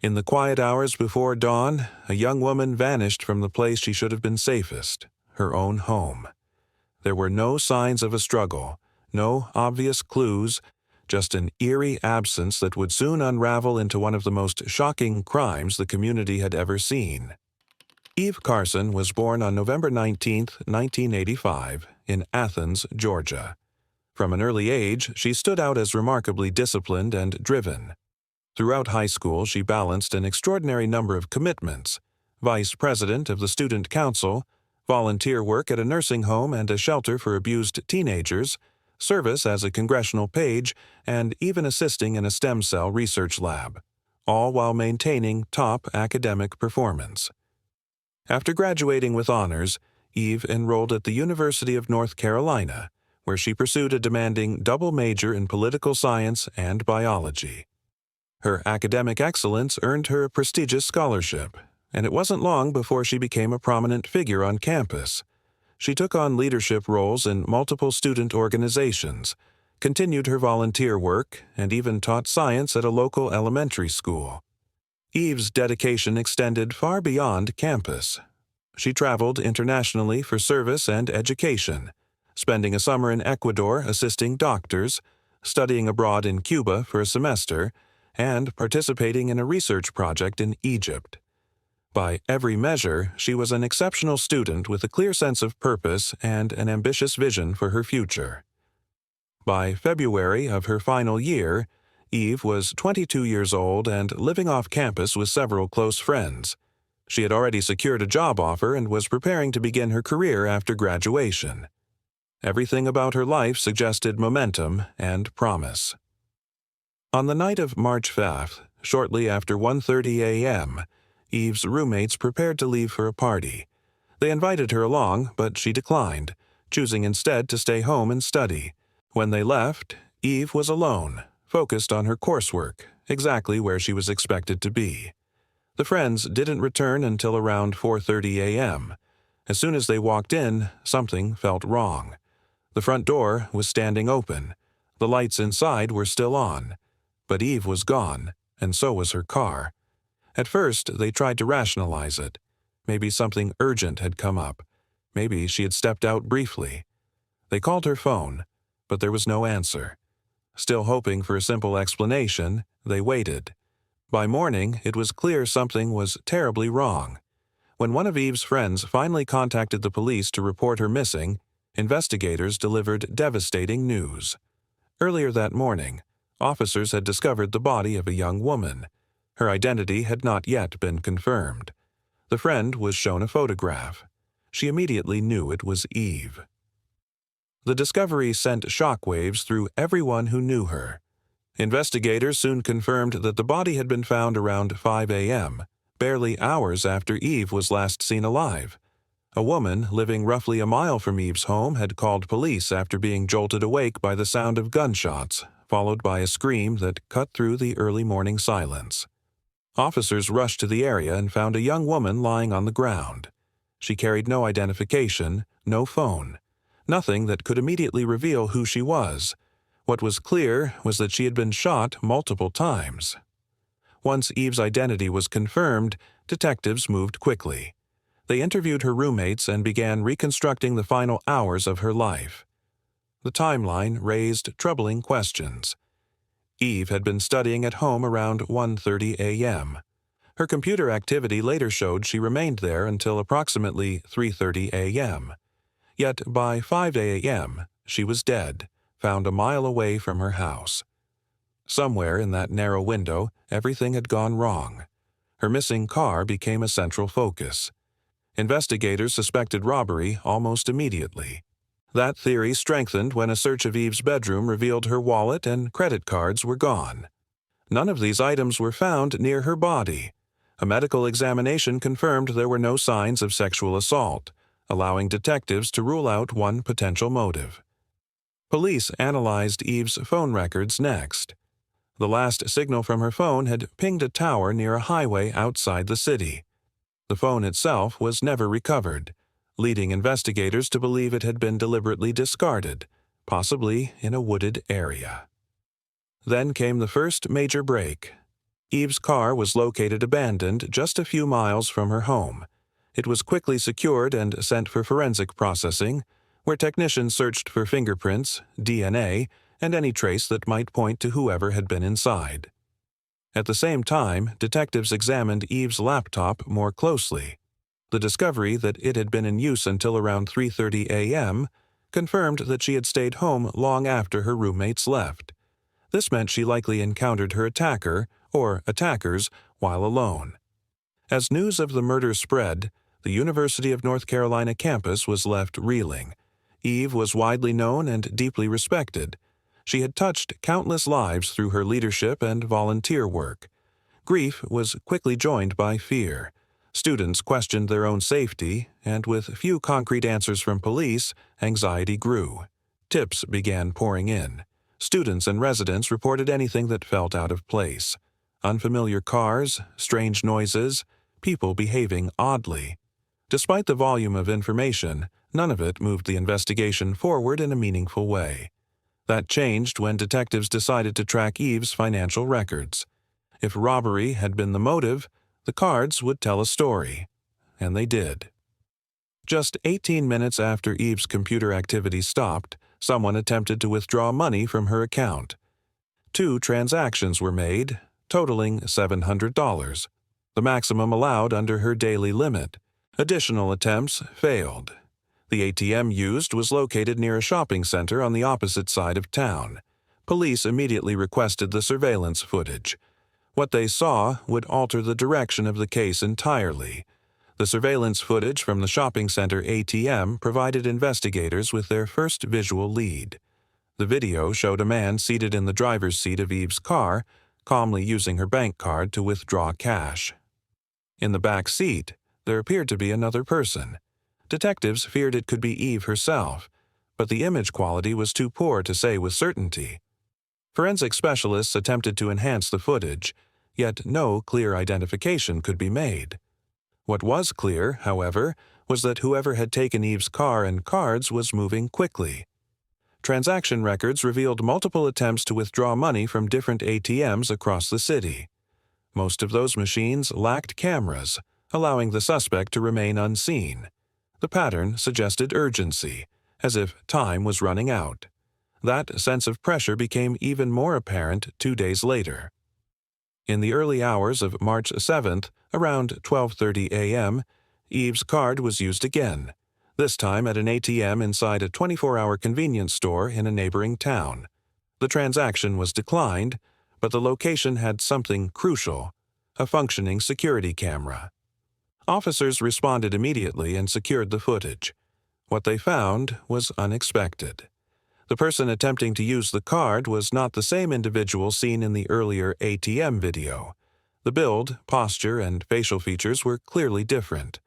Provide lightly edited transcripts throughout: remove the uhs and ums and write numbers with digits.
In the quiet hours before dawn, a young woman vanished from the place she should have been safest, her own home. There were no signs of a struggle, no obvious clues, just an eerie absence that would soon unravel into one of the most shocking crimes the community had ever seen. Eve Carson was born on November 19, 1985, in Athens, Georgia. From an early age, she stood out as remarkably disciplined and driven. Throughout high school, she balanced an extraordinary number of commitments: vice president of the student council, volunteer work at a nursing home and a shelter for abused teenagers, service as a congressional page, and even assisting in a stem cell research lab, all while maintaining top academic performance. After graduating with honors, Eve enrolled at the University of North Carolina, where she pursued a demanding double major in political science and biology. Her academic excellence earned her a prestigious scholarship, and it wasn't long before she became a prominent figure on campus. She took on leadership roles in multiple student organizations, continued her volunteer work, and even taught science at a local elementary school. Eve's dedication extended far beyond campus. She traveled internationally for service and education, spending a summer in Ecuador assisting doctors, studying abroad in Cuba for a semester, and participating in a research project in Egypt. By every measure, she was an exceptional student with a clear sense of purpose and an ambitious vision for her future. By February of her final year, Eve was 22 years old and living off campus with several close friends. She had already secured a job offer and was preparing to begin her career after graduation. Everything about her life suggested momentum and promise. On the night of March 5th, shortly after 1:30 a.m., Eve's roommates prepared to leave for a party. They invited her along, but she declined, choosing instead to stay home and study. When they left, Eve was alone, focused on her coursework, exactly where she was expected to be. The friends didn't return until around 4:30 a.m. As soon as they walked in, something felt wrong. The front door was standing open. The lights inside were still on. But Eve was gone, and so was her car. At first, they tried to rationalize it. Maybe something urgent had come up. Maybe she had stepped out briefly. They called her phone, but there was no answer. Still hoping for a simple explanation, they waited. By morning, it was clear something was terribly wrong. When one of Eve's friends finally contacted the police to report her missing, investigators delivered devastating news. Earlier that morning, officers had discovered the body of a young woman. Her identity had not yet been confirmed. The friend was shown a photograph. She immediately knew it was Eve. The discovery sent shockwaves through everyone who knew her. Investigators soon confirmed that the body had been found around 5 a.m., barely hours after Eve was last seen alive. A woman living roughly a mile from Eve's home had called police after being jolted awake by the sound of gunshots, followed by a scream that cut through the early morning silence. Officers rushed to the area and found a young woman lying on the ground. She carried no identification, no phone, nothing that could immediately reveal who she was. What was clear was that she had been shot multiple times. Once Eve's identity was confirmed, detectives moved quickly. They interviewed her roommates and began reconstructing the final hours of her life. The timeline raised troubling questions. Eve had been studying at home around 1:30 a.m. Her computer activity later showed she remained there until approximately 3:30 a.m. Yet by 5 a.m., she was dead, found a mile away from her house. Somewhere in that narrow window, everything had gone wrong. Her missing car became a central focus. Investigators suspected robbery almost immediately. That theory strengthened when a search of Eve's bedroom revealed her wallet and credit cards were gone. None of these items were found near her body. A medical examination confirmed there were no signs of sexual assault, allowing detectives to rule out one potential motive. Police analyzed Eve's phone records next. The last signal from her phone had pinged a tower near a highway outside the city. The phone itself was never recovered, leading investigators to believe it had been deliberately discarded, possibly in a wooded area. Then came the first major break. Eve's car was located abandoned just a few miles from her home. It was quickly secured and sent for forensic processing, where technicians searched for fingerprints, DNA, and any trace that might point to whoever had been inside. At the same time, detectives examined Eve's laptop more closely. The discovery that it had been in use until around 3:30 a.m. confirmed that she had stayed home long after her roommates left. This meant she likely encountered her attacker, or attackers, while alone. As news of the murder spread, the University of North Carolina campus was left reeling. Eve was widely known and deeply respected. She had touched countless lives through her leadership and volunteer work. Grief was quickly joined by fear. Students questioned their own safety, and with few concrete answers from police, anxiety grew. Tips began pouring in. Students and residents reported anything that felt out of place. Unfamiliar cars, strange noises, people behaving oddly. Despite the volume of information, none of it moved the investigation forward in a meaningful way. That changed when detectives decided to track Eve's financial records. If robbery had been the motive, the cards would tell a story. And they did. Just 18 minutes after Eve's computer activity stopped, someone attempted to withdraw money from her account. 2 transactions were made, totaling $700, the maximum allowed under her daily limit. Additional attempts failed. The ATM used was located near a shopping center on the opposite side of town. Police immediately requested the surveillance footage. What they saw would alter the direction of the case entirely. The surveillance footage from the shopping center ATM provided investigators with their first visual lead. The video showed a man seated in the driver's seat of Eve's car, calmly using her bank card to withdraw cash. In the back seat, there appeared to be another person. Detectives feared it could be Eve herself, but the image quality was too poor to say with certainty. Forensic specialists attempted to enhance the footage, yet no clear identification could be made. What was clear, however, was that whoever had taken Eve's car and cards was moving quickly. Transaction records revealed multiple attempts to withdraw money from different ATMs across the city. Most of those machines lacked cameras, allowing the suspect to remain unseen. The pattern suggested urgency, as if time was running out. That sense of pressure became even more apparent 2 days later. In the early hours of March 7th, around 12:30 a.m., Eve's card was used again, this time at an ATM inside a 24-hour convenience store in a neighboring town. The transaction was declined, but the location had something crucial: a functioning security camera. Officers responded immediately and secured the footage. What they found was unexpected. The person attempting to use the card was not the same individual seen in the earlier ATM video. The build, posture, and facial features were clearly different.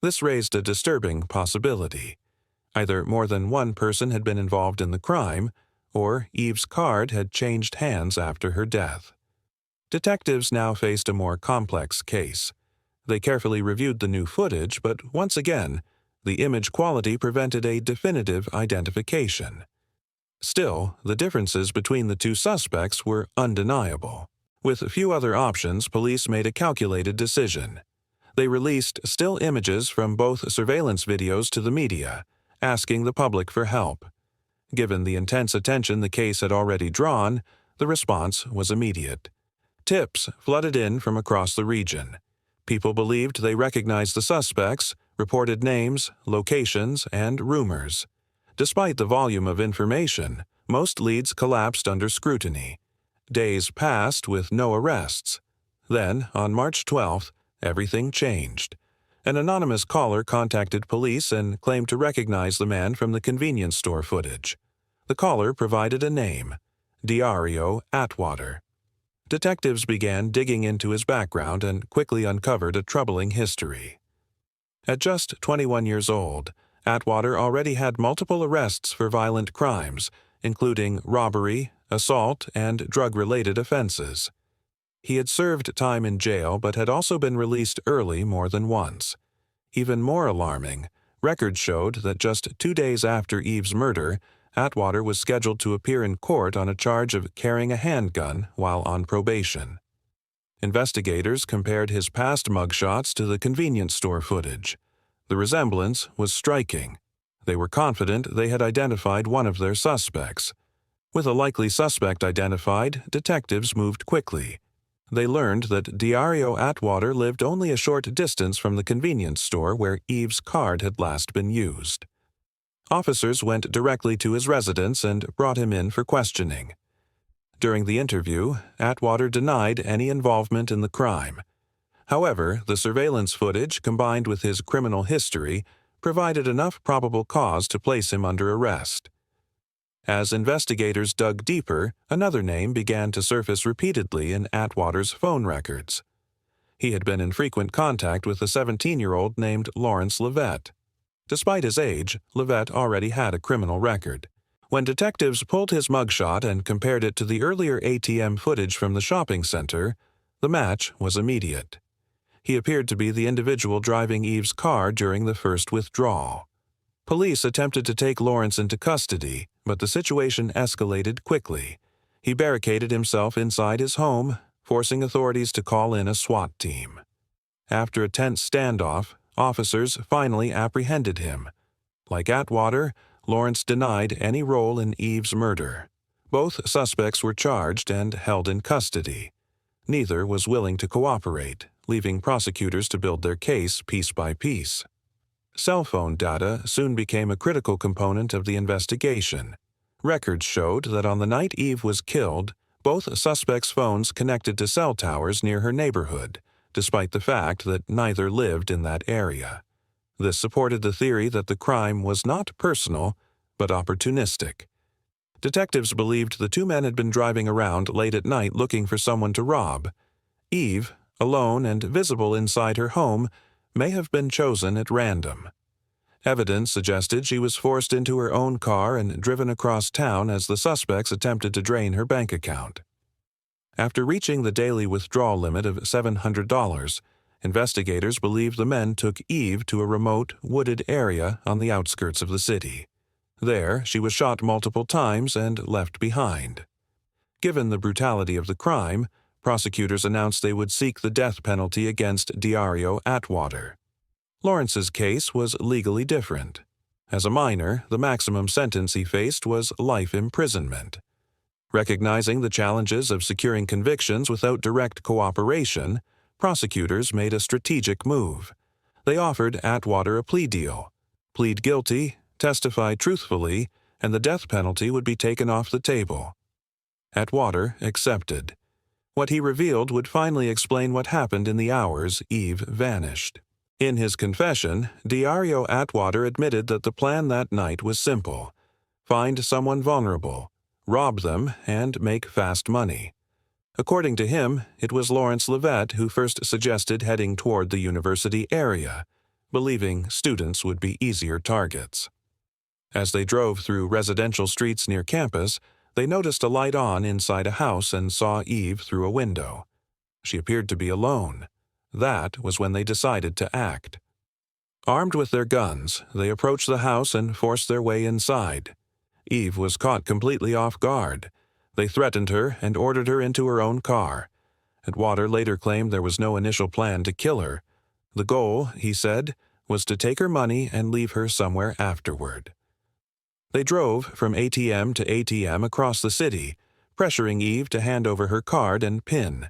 This raised a disturbing possibility. Either more than one person had been involved in the crime, or Eve's card had changed hands after her death. Detectives now faced a more complex case. They carefully reviewed the new footage, but once again, the image quality prevented a definitive identification. Still, the differences between the 2 suspects were undeniable. With few other options, police made a calculated decision. They released still images from both surveillance videos to the media, asking the public for help. Given the intense attention the case had already drawn, the response was immediate. Tips flooded in from across the region. People believed they recognized the suspects, reported names, locations, and rumors. Despite the volume of information, most leads collapsed under scrutiny. Days passed with no arrests. Then, on March 12th, everything changed. An anonymous caller contacted police and claimed to recognize the man from the convenience store footage. The caller provided a name: Dario Atwater. Detectives began digging into his background and quickly uncovered a troubling history. At just 21 years old, Atwater already had multiple arrests for violent crimes, including robbery, assault, and drug-related offenses. He had served time in jail but had also been released early more than once. Even more alarming, records showed that just 2 days after Eve's murder, Atwater was scheduled to appear in court on a charge of carrying a handgun while on probation. Investigators compared his past mugshots to the convenience store footage. The resemblance was striking. They were confident they had identified one of their suspects. With a likely suspect identified, detectives moved quickly. They learned that Dario Atwater lived only a short distance from the convenience store where Eve's card had last been used. Officers went directly to his residence and brought him in for questioning. During the interview, Atwater denied any involvement in the crime. However, the surveillance footage, combined with his criminal history, provided enough probable cause to place him under arrest. As investigators dug deeper, another name began to surface repeatedly in Atwater's phone records. He had been in frequent contact with a 17-year-old named Lawrence Levet. Despite his age, Levet already had a criminal record. When detectives pulled his mugshot and compared it to the earlier ATM footage from the shopping center, the match was immediate. He appeared to be the individual driving Eve's car during the first withdrawal. Police attempted to take Lawrence into custody, but the situation escalated quickly. He barricaded himself inside his home, forcing authorities to call in a SWAT team. After a tense standoff, officers finally apprehended him. Like Atwater, Lawrence denied any role in Eve's murder. Both suspects were charged and held in custody. Neither was willing to cooperate, leaving prosecutors to build their case piece by piece. Cell phone data soon became a critical component of the investigation. Records showed that on the night Eve was killed, both suspects' phones connected to cell towers near her neighborhood, despite the fact that neither lived in that area. This supported the theory that the crime was not personal, but opportunistic. Detectives believed the two men had been driving around late at night looking for someone to rob. Eve, alone and visible inside her home, may have been chosen at random. Evidence suggested she was forced into her own car and driven across town as the suspects attempted to drain her bank account. After reaching the daily withdrawal limit of $700, investigators believe the men took Eve to a remote, wooded area on the outskirts of the city. There, she was shot multiple times and left behind. Given the brutality of the crime, prosecutors announced they would seek the death penalty against Dario Atwater. Lawrence's case was legally different. As a minor, the maximum sentence he faced was life imprisonment. Recognizing the challenges of securing convictions without direct cooperation, prosecutors made a strategic move. They offered Atwater a plea deal. Plead guilty, testify truthfully, and the death penalty would be taken off the table. Atwater accepted. What he revealed would finally explain what happened in the hours Eve vanished. In his confession, Dario Atwater admitted that the plan that night was simple: find someone vulnerable, rob them, and make fast money. According to him, it was Lawrence Levet who first suggested heading toward the university area, believing students would be easier targets. As they drove through residential streets near campus, they noticed a light on inside a house and saw Eve through a window. She appeared to be alone. That was when they decided to act. Armed with their guns, they approached the house and forced their way inside. Eve was caught completely off guard. They threatened her and ordered her into her own car. Atwater later claimed there was no initial plan to kill her. The goal, he said, was to take her money and leave her somewhere afterward. They drove from ATM to ATM across the city, pressuring Eve to hand over her card and PIN.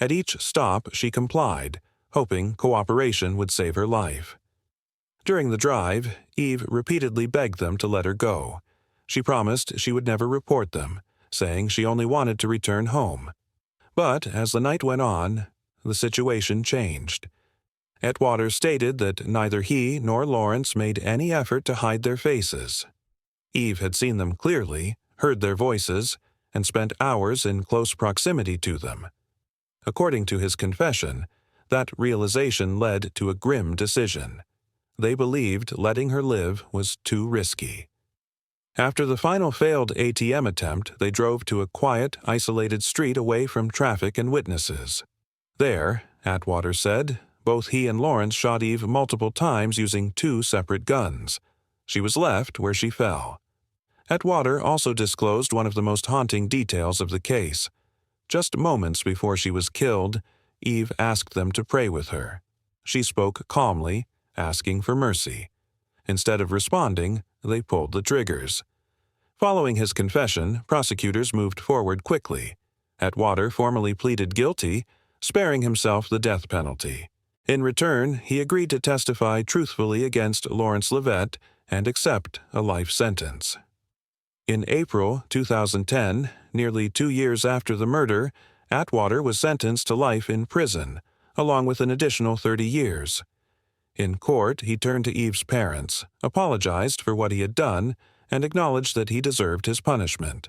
At each stop, she complied, hoping cooperation would save her life. During the drive, Eve repeatedly begged them to let her go. She promised she would never report them, saying she only wanted to return home. But as the night went on, the situation changed. Atwater stated that neither he nor Lawrence made any effort to hide their faces. Eve had seen them clearly, heard their voices, and spent hours in close proximity to them. According to his confession, that realization led to a grim decision. They believed letting her live was too risky. After the final failed ATM attempt, they drove to a quiet, isolated street away from traffic and witnesses. There, Atwater said, both he and Lawrence shot Eve multiple times using two separate guns. She was left where she fell. Atwater also disclosed one of the most haunting details of the case. Just moments before she was killed, Eve asked them to pray with her. She spoke calmly, asking for mercy. Instead of responding, they pulled the triggers. Following his confession, prosecutors moved forward quickly. Atwater formally pleaded guilty, sparing himself the death penalty. In return, he agreed to testify truthfully against Lawrence Leavitt and accept a life sentence. In April 2010, nearly 2 years after the murder, Atwater was sentenced to life in prison, along with an additional 30 years. In court, he turned to Eve's parents, apologized for what he had done, and acknowledged that he deserved his punishment.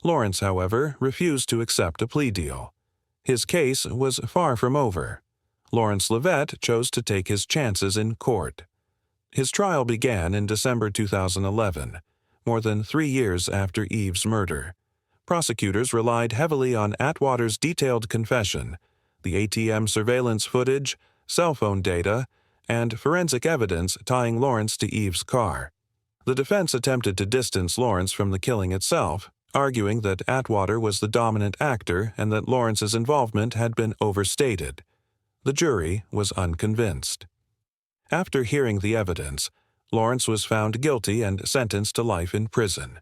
Lawrence, however, refused to accept a plea deal. His case was far from over. Lawrence Leavitt chose to take his chances in court. His trial began in December 2011, more than 3 years after Eve's murder. Prosecutors relied heavily on Atwater's detailed confession, the ATM surveillance footage, cell phone data, and forensic evidence tying Lawrence to Eve's car. The defense attempted to distance Lawrence from the killing itself, arguing that Atwater was the dominant actor and that Lawrence's involvement had been overstated. The jury was unconvinced. After hearing the evidence, Lawrence was found guilty and sentenced to life in prison.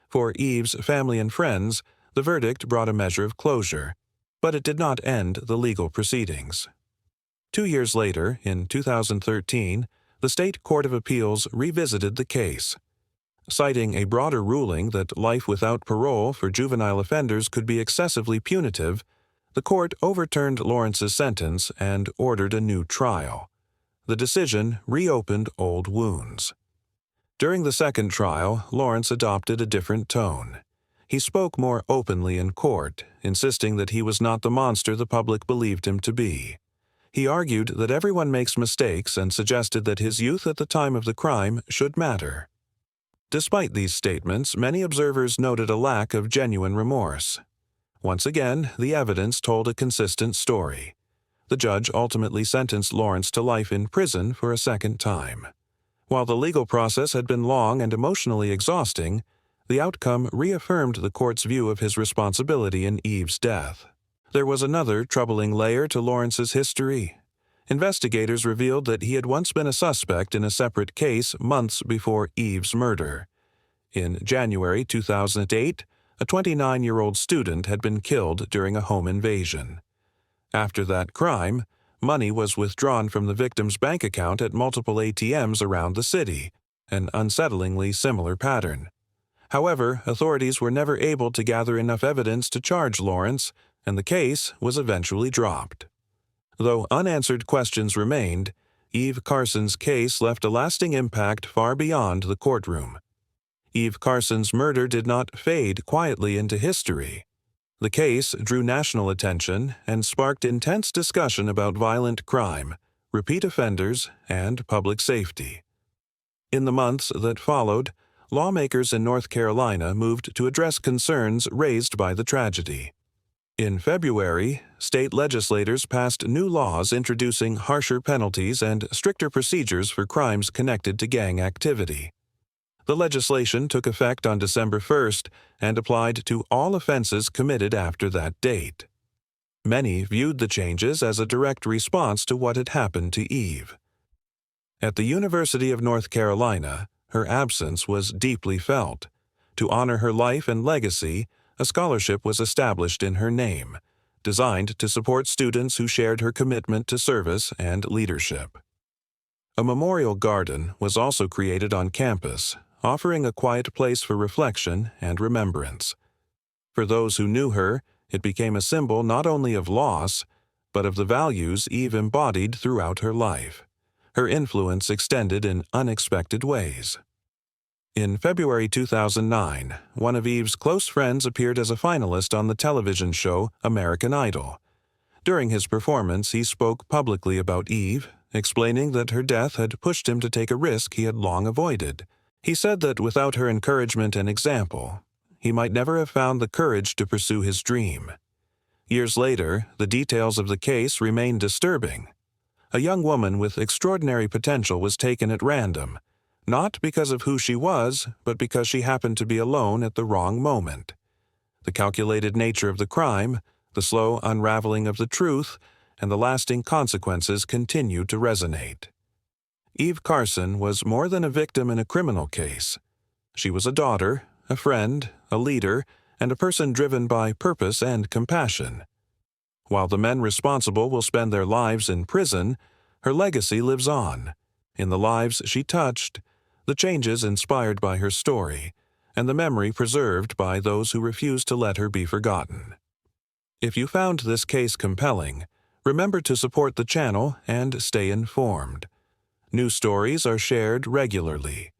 For Eve's family and friends, the verdict brought a measure of closure, but it did not end the legal proceedings. 2 years later, in 2013, the State Court of Appeals revisited the case. Citing a broader ruling that life without parole for juvenile offenders could be excessively punitive, the court overturned Lawrence's sentence and ordered a new trial. The decision reopened old wounds. During the second trial, Lawrence adopted a different tone. He spoke more openly in court, insisting that he was not the monster the public believed him to be. He argued that everyone makes mistakes and suggested that his youth at the time of the crime should matter. Despite these statements, many observers noted a lack of genuine remorse. Once again, the evidence told a consistent story. The judge ultimately sentenced Lawrence to life in prison for a second time. While the legal process had been long and emotionally exhausting, the outcome reaffirmed the court's view of his responsibility in Eve's death. There was another troubling layer to Lawrence's history. Investigators revealed that he had once been a suspect in a separate case months before Eve's murder. In January 2008, a 29-year-old student had been killed during a home invasion. After that crime, money was withdrawn from the victim's bank account at multiple ATMs around the city, an unsettlingly similar pattern. However, authorities were never able to gather enough evidence to charge Lawrence, and the case was eventually dropped. Though unanswered questions remained, Eve Carson's case left a lasting impact far beyond the courtroom. Eve Carson's murder did not fade quietly into history. The case drew national attention and sparked intense discussion about violent crime, repeat offenders, and public safety. In the months that followed, lawmakers in North Carolina moved to address concerns raised by the tragedy. In February, state legislators passed new laws introducing harsher penalties and stricter procedures for crimes connected to gang activity. The legislation took effect on December 1st and applied to all offenses committed after that date. Many viewed the changes as a direct response to what had happened to Eve. At the University of North Carolina, her absence was deeply felt. To honor her life and legacy, a scholarship was established in her name, designed to support students who shared her commitment to service and leadership. A memorial garden was also created on campus, offering a quiet place for reflection and remembrance. For those who knew her, it became a symbol not only of loss, but of the values Eve embodied throughout her life. Her influence extended in unexpected ways. In February 2009, one of Eve's close friends appeared as a finalist on the television show American Idol. During his performance, he spoke publicly about Eve, explaining that her death had pushed him to take a risk he had long avoided. He said that without her encouragement and example, he might never have found the courage to pursue his dream. Years later, the details of the case remain disturbing. A young woman with extraordinary potential was taken at random, not because of who she was, but because she happened to be alone at the wrong moment. The calculated nature of the crime, the slow unraveling of the truth, and the lasting consequences continue to resonate. Eve Carson was more than a victim in a criminal case. She was a daughter, a friend, a leader, and a person driven by purpose and compassion. While the men responsible will spend their lives in prison, her legacy lives on, in the lives she touched, the changes inspired by her story, and the memory preserved by those who refuse to let her be forgotten. If you found this case compelling, remember to support the channel and stay informed. New stories are shared regularly.